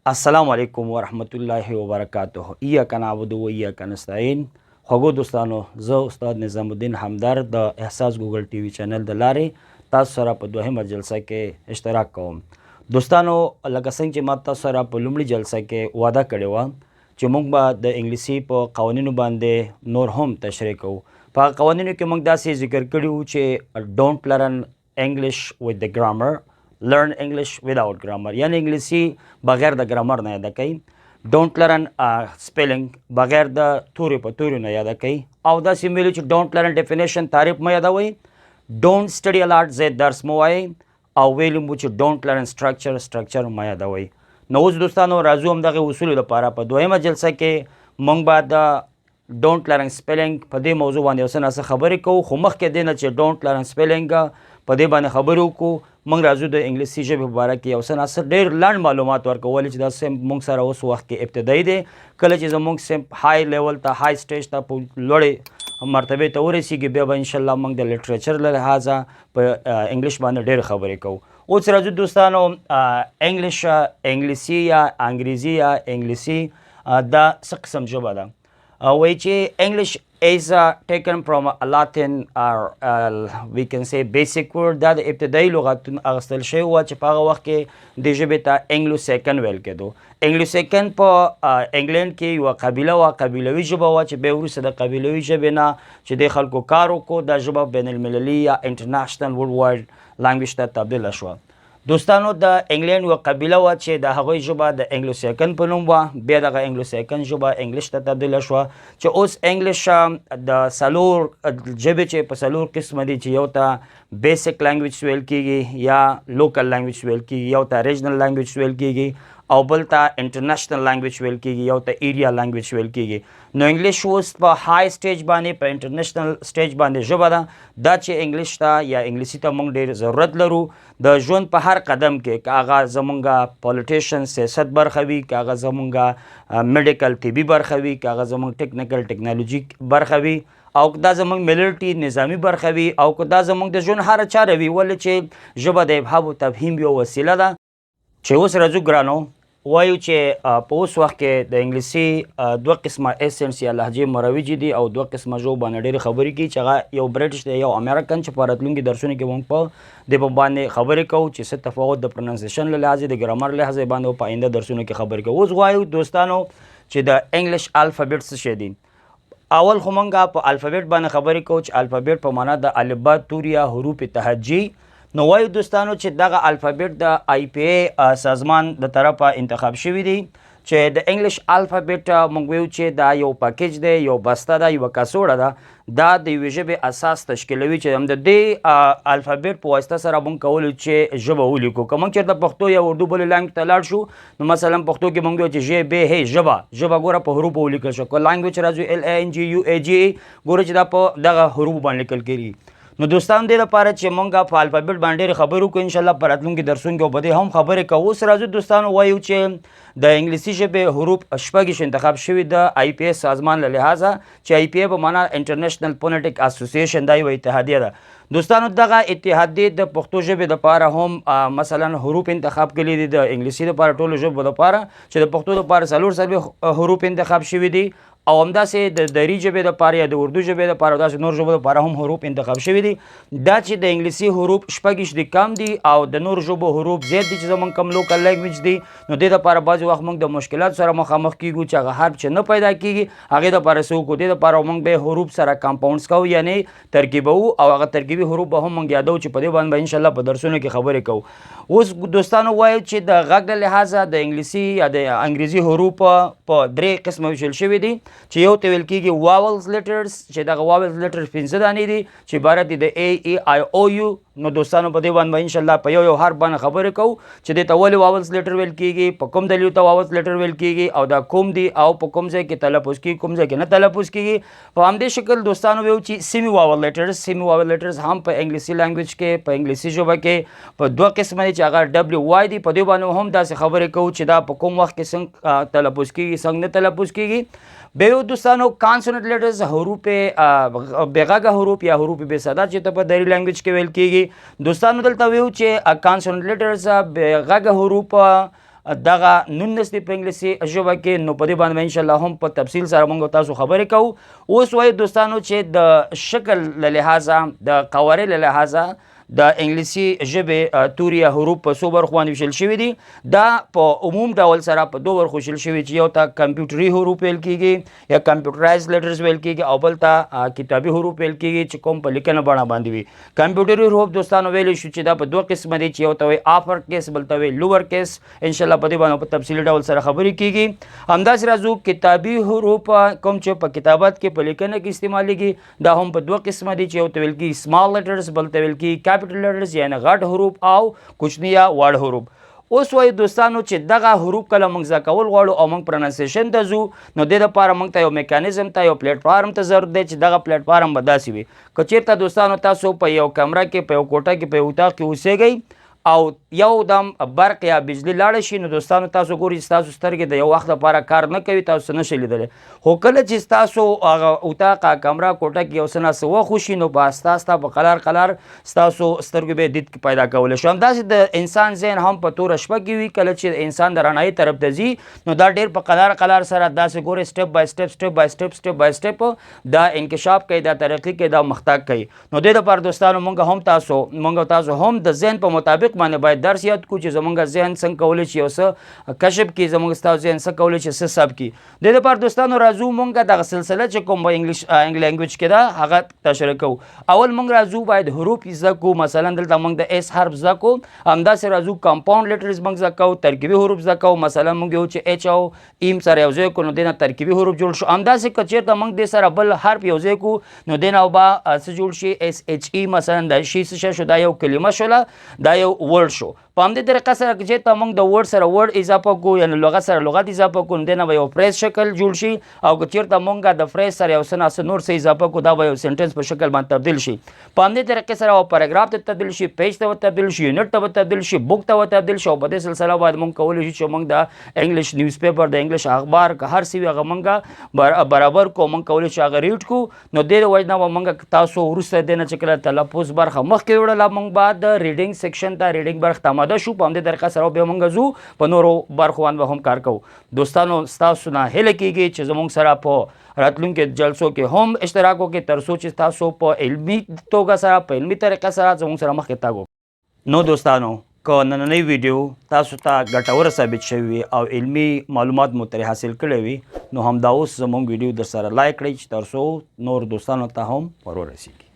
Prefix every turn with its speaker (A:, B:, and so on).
A: السلام علیکم ورحمت الله وبرکاته. ایاک نعبد و ایاک نستعین. خوږو دوستانو، زه استاد نظام الدین همدرد د احساس ګوګل ټي وي چینل د لارې تاسو سره په دوهمه جلسه کې اشتراک کوم. دوستانو، لکه څنګه چې ما تاسو سره په لومړي جلسه کې وعده کړې وه چې موږ به د انګلیسي په قوانینو باندې نور هم تشریح کوو. په قوانینو کې موږ داسې ذکر کړي وو چې ډونټ لرن انګلیش وذ د ګرامر، learn English without grammar. یعنی انګلیسي بغیر د ګرامر نه یاد کوي. ډونټ لرن سپیلنګ بغیر د توري په توري نه یاد کوي. او داسې ویلي چې ډونټ لرن ډیفینیشن تعریف مه یادوئ. ډونټ سټډي الاټ زید درس مه وایئ. او ویلي مو چې ډونټ لرن سټرکچر مه یادوئ. نو اوس دوستانو راځو همدغې اصولو لپاره په دویمه جلسه کې موږ به د ډونټ لرن سپیلنګ په دې موضوع باندې اوس نه خبرې کوو. خو مخکې دې نه چې ډونټ لرن سپیلنګ په دې باندې خبرې وکړو، موږ راځو د انګلیسي ژبې په باره کې یو څه ناڅه ډېر لنډ معلومات ورکړو، ولې چې دا سیمپ موږ سره اوس وخت کې ابتدایي دی. کله چې زموږ سیمپ های لیول ته، های سټیج ته، په لوړې مرتبې ته ورسېږي، بیا به انشاءالله موږ د لټریچر له لحاظه په انګلیش باندې ډېرې خبرې کوو. اوس راځو دوستانو، انګلیسي یا انګریزي یا انګلیسي دا څه قسم ژبه ده؟ وایي چې انګلیش is taken from a Latin or we can say basic word. دا د ابتدایي لغتون اخیستل شوی وه چې په هغه وخت کې دې ژبې ته انګلو سیکن ویل کېدو. انګلو سیکن په انګلینډ کې یوه قبیله وه، قبیلوي ژبه وه چې بیا وروسته د قبیلوي ژبې نه چې دې خلکو کار وکړو، دا ژبه بین المللي یا انټرنیشنل ورلډ وایډ لانګویج ته تبدیله شوه. دوستانو، د انګلینډ یوه قبیله وه چې د هغوی ژبه د انګلو سیکن په نوم وه. بیا دغه انګلو سیکن ژبه انګلیش ته تبدیله شوه چې اوس انګلیش د څلور ژبې چې په څلور قسمه دي، چې یو ته بیسک لانګویج ویل کېږي یا لوکل لانګویج ویل کېږي، یو ته ریجنل لانګویج ویل کېږي، او بل ته انټرنیشنل لانګویج ویل کېږي، یو ته ایریا لانګویج ویل کېږي. نو انګلیش اوس په های سټیج باندې، په انټرنیشنل سټیج باندې ژبه ده. دا چې انګلیش ته یا انګلیسي ته موږ ډېر ضرورت لرو د ژوند په هر قدم کې، که هغه زمونږ پولیټیشن سیاست برخه وي، که هغه زمونږ میډیکل طبي برخه وي، که هغه زمونږ ټیکنیکل ټیکنالوجي برخه وي، او دا زمونږ ملیټري نظامي برخه وي، او که دا زمونږ د ژوند هره چاره وي. ولې چې ژبه د ابهام او تفهیم یوه وسیله ده. چې اوس راځو ګرانو، وایو چې په اوس وخت کې د انګلیسي دوه قسمه ایسنټس یا لهجې مروجې دي، او دوه قسمه ژبو باندې ډېرې خبرې کوي، چې هغه یو برټش دی، یو امریکن، چې په راتلونکي درسونو کې موږ په دې باندې خبرې کوو چې څه تفاوت د پروننسیشن له لحاظه، د ګرامر له لحاظه باندې، او په آینده درسونو کې خبرې کوو. اوس وایو دوستانو چې د انګلیش الفابیټ څه شی دي. اول خو موږ په الفابیټ باندې خبرې کوو چې الفابیټ په معنا د الفبا، تور یا حروف تهجی. نو وایو دوستانو چې دغه الفابیټ د آی پی ای سازمان د طرفه انتخاب شوي دي، چې د انګلیش الفابیټ موږ وایو چې دا یو پاکیج دی، یو بسته ده، یوه کڅوړه ده. دا د یوې ژبې اساس تشکیلوي، چې هم د دې الفابیټ په واسطه سره موږ کولی چې ژبه ولیکو. که موږ چېرته پښتو یا اردو بلې لانګویج ته لاړ شو، نو مثلا پښتو کې موږ وایو چې ژ ب ه ژبه ګوره په حروفو ولیکل شو. که لانګویج راځو ال ا ان جي یو ای جي ګوره چې دا په دغه حروفو باندې لیکل کېږي. نو دوستان، دې لپاره چې موږ په الفابیټ باندې ډېرې خبرې وکړو، انشاءالله په راتلونکي درسونو کې به دې هم خبرې کوو. اوس راځو دوستانو، وایو چې د انګلیسي ژبې حروف شپږ انتخاب شوي د آی پی ای سازمان له لحاظه، چې آی پی ای په معنا انټرنیشنل فونیټیک اسوسییشن، دا یوه اتحادیه ده. دوستانو، دغه اتحادیې د پښتو ژبې دپاره هم مثلا حروف انتخاب کړي دي، د انګلیسي دپاره ټولو ژبو دپاره، چې د پښتو دپاره 4 حروف انتخاب شوي دي، او همداسې د دري ژبې دپاره یا د اردو ژبې دپاره، او داسې نور ژبو دپاره هم حروف انتخاب شوي دي. دا چې د انګلیسي حروف شپږ دي کم دي، او د نور ژبو حروف زیات دي چې زموږ کم لوکل لینګویج دي. نو دې دپاره بعضې وخت موږ د مشکلاتو سره مخامخ کیږو، چې هغه حرف چې نه پیدا کیږي، هغې دپاره څه وکړو، دې دپاره موږ به حروف سره کمپاونډز کوو، یعنې ترکیبوو، او هغه ترکیبي حروف به هم موږ یادوو، چې په دې باندې به انشاءالله په درسونو کې خبرې کوو. اوس دوستانو، وایو چې د غږ له لحاظه د انګلیسي یا د انګریزي حروف په 3 قسمه ویشل شوي دي، چې یو ته ویل کېږي واولز لیټرز، چې دغه واولز لیټرز 15 دانې دي، چې عبارت دي د ای ای آی او یو. نو دوستانو، په دې باندې به انشاءالله په یو حرف باندې خبرې کوو، چې دې ته ولې واولز لیټر ویل کېږي، په کوم دلیل ته واولز لیټر ویل کېږي، او دا کوم دي، او په کوم ځای کې تلفظ کېږي، کوم ځای کې نه تلفظ کېږي. په همدې شکل دوستانو ویو چې سیمي واول لیټرز هم په انګلیسي لانګویج کې، په انګلیسي ژبه کې په 2 قسمه دي، چې هغه ډبلیو وای دي. په دې باندې هم داسې خبرې کوو چې دا په کوم وخت کې څنګه تلفظ کېږي، څنګه نه تلفظ کېږي. بیا یو دوستانو، کانسوننټ لیټرز، حروف بېغږه حروف یا حروف بې صدا چې ته په دري لانګویج کې ویل کېږي. دوستانو، دلته ویو چې کانسوننټ لیټرز بېغږه حروف دغه 19 دی په انګلیسي ژبه کې. نو په دې باندې ان شاء الله هم په تفصیل سره موږ تاسو خبرې کوو. اوس وایي دوستانو چې د شکل له لحاظه د قوارې له لحاظه د انګلیسي ژبې توري یا حروف په څو برخو باندې ویشل شوي دي. دا په عموم ډول سره په دوه برخو ویشل شوي چې یو ته کمپیوټري حروف ویل کېږي یا کمپیوټرایز لیټرز ویل کېږي او بل ته کتابي حروف ویل کېږي چې کوم په لیکنه بڼه باندې وي. کمپیوټري حروف دوستانو ویلی شو چې دا په دوه قسمه دي چې یو ته وایي اپر کیس بل ته وایي لوور کیس. انشاءالله په دې باندې په تفصیلي ډول سره خبرې کېږي. همداسې راځو کتابي حروف کوم چې په کتابت کې په لیکنه کې استعمالیږي دا هم په دوه قسمه دي چې یو ته ویل کېږي سمال لیټرز بل ته ویل کېږي کیپیټل لیټرز یعنی غټ حروف او کوچني یا واړه حروف. اوس وایي دوستانو چې دغه حروف کله موږ زده کول غواړو او موږ پروننسیشن ته ځو نو دې دپاره موږ ته یو میکانیزم ته یو پلیټفارم ته ضرورت دی چې دغه پلیټفارم به داسې وي. که چېرته دوستانو تاسو په یو کمره کې په یو کوټه کې په یو اتاق کې اوسېږئ او یو دم برق یا بجلی لاړه شي نو دوستانو تاسو ګورئ چې ستاسو سترګې د یو وخت لپاره کار نه کوي تاسو نشئ لیدلی. خو کله چې ستاسو هغه اتاق کمره کوټه کې یو څه ناڅه وخت وشي نو په استا استا په قلار قلار ستاسو سترګو به دید پیدا کولی شو. همداسې د انسان ذهن هم په توره شپه کې وي. کله چې انسان د رڼایي طرف ته ځي نو دا ډېر په قلار قلار سره داسې ګورئ سټپ بای سټپ دا انکشاف کوي دا ترقي کوي دا مختګ کوي. نو دې دپاره دوستانو موږ تاسو هم د ذهن په مطابق باندې باید درس یاد کړو چې زموږ ذهن څنګه کولی چې یو څه کشف کړي زموږ ستاسو ذهن څه کولی چې څه ثبت کړي. دې دپاره دوستانو راځو موږ دغه سلسله چې کوم په انګلیش لینګویج کې ده هغه تشریح کوو. اول موږ راځو باید حروف زده کړو. مثلا دلته موږ د اس حرف زده کړو. همداسې راځو کمپاوند لیټرز موږ زده کوو ترکیبي حروف زده کوو. مثلا موږ یو چې اچ او ایم سره یو ځای کړو نو دې نه ترکیبي حروف جوړ شو. همداسې که چېرته موږ دې سره بل حرف یو ځای کړو نو دې نه به څه جوړ شي اس اچ ای مثلا دا شي څه شو دا یو کلمه شوله دا یو ورډ شو. په همدې طریقه سره که چېرته موږ د ورډ سره ورډ اضافه کړو یعنې لغت سره لغت اضافه کړو نو دې نه به یو فریز شکل جوړ شي. او که چېرته موږ د فریز سره یو څه ناڅه نور څه اضافه کړو دا به یو سنټنس په شکل باندې تبدیل شي. په همدې طریقې سره به پاراګراف ته تبدیل شي پیج ته به تبدیل شي یونټ ته به تبدیل شي بوک ته به تبدیل شي. او په دې سلسله باید موږ کولی شو چې موږ د انګلیش نیوز پیپر د انګلیش اخبار که هر څه وي هغه موږ برابر کړو موږ کولی شو هغه ریډ کړو. نو دې د وجې نه به موږ تاسو وروسته دې نه چې کله تلفظ برخه مخکې وړله موږ بعد د ریډینګ سیکشن ته ریډینګ برخه ته آماده شو. په همدې طریقه سره بیا موږ ځو په نورو برخو باندې به هم کار کوو. دوستانو ستاسو نه هیله کېږي چې زموږ سره په راتلونکو جلسو کې هم اشتراک وکړئ تر څو چې تاسو په علمي توګه سره په علمي طریقه سره زموږ سره مخکې تګ وکړو. نو دوستانو که نننۍ ویډیو تاسو ته ګټوره ثابت شوې وي او علمي معلومات مو ترې حاصل کړی وي نو همدا اوس زموږ ویډیو در سره لایک کړئ چې تر څو نور دوستانو ته هم ور ورسیږي.